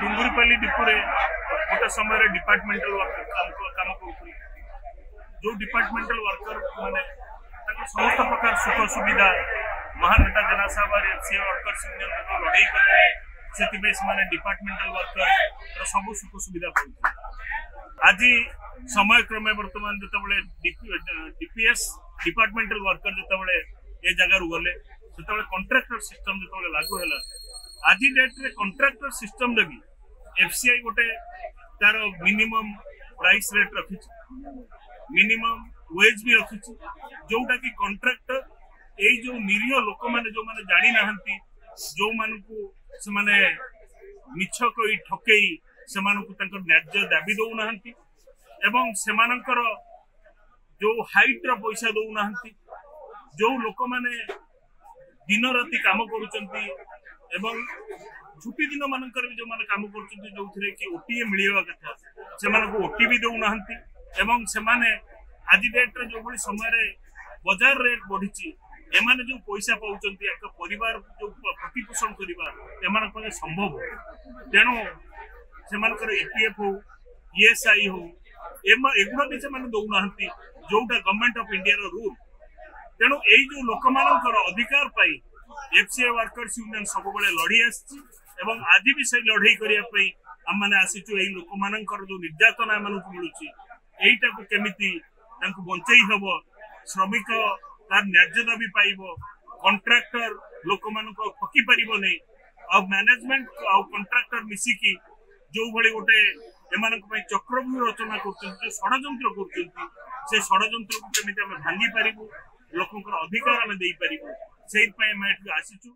डुंगुरीपाली डिपोरे गोटे समय departmental worker काम कर जो डिपार्टमेंटल वर्कर माने समस्त प्रकार सुख सुविधा महानेता जना साहब एफसीए वर्कर्स यूनियन लड़ाई करते से डिपार्टमेंटल वर्कर सब सुख सुविधा पाते। आज समय क्रमे बर्तमान जो डीपीएस डिपार्टमेंटल वर्कर जो ये जगार गले से कॉन्ट्रैक्टर सिस्टम जो लागू है आज डेट रे कॉन्ट्रैक्टर सिस्टम लगी एफसीआई गोटे तार मिनिमम प्राइस रेट रखी मिनिमम वेज भी रखी जोटा कि कॉन्ट्रैक्टर यही जो निरीह लोक मैंने जो मैंने जानी ना जो मानू से माने मिछ कई ठकई से न्याय दाबी दौना एवं सेमानकर जो हाइट रो पैसा दौना जो लोक मैंने दिन राति काम करुचंती एवं छुट्टी दिन मानकर जो माने काम करचंती जो थरे कि ओटीए मिलिवा कथा से मानको ओटी भी दौना एवं से माने आज डेट रे जो बड़ी समय रे बाजार रेट बढ़ी एमाने जो पैसा पाउचंती एक परिवार जो प्रतिपोषण करिबा एमान को संभव तेणु से मानकर ईपीएफ हो ईएसआई हो एगुड़ा भी से माने दौना जोटा गवर्नमेंट ऑफ इंडिया रो रूल तेणु यही जो लोक मानकर अधिकार पाई एफसीए वर्कर्स यूनियन सब बड़े लड़ी आसी आज भी से लड़ाई करने आम मैंने आसीचु यही लोक मानकर जो निर्यातना मिलूँ यहीटा को केमिति बंचई हम श्रमिक तार न्याय दाबी पाइब कॉन्ट्रैक्टर लोक मान ठकी पार नहीं और मैनेजमेंट और कॉन्ट्रैक्टर मिसिकी जो भाई गोटे एम चक्रव्यूह रचना कर षड्यंत्र कर षड्यंत्र को केमिति भांगी पारू लोक अधिकार आम दे पारू से आसीचु।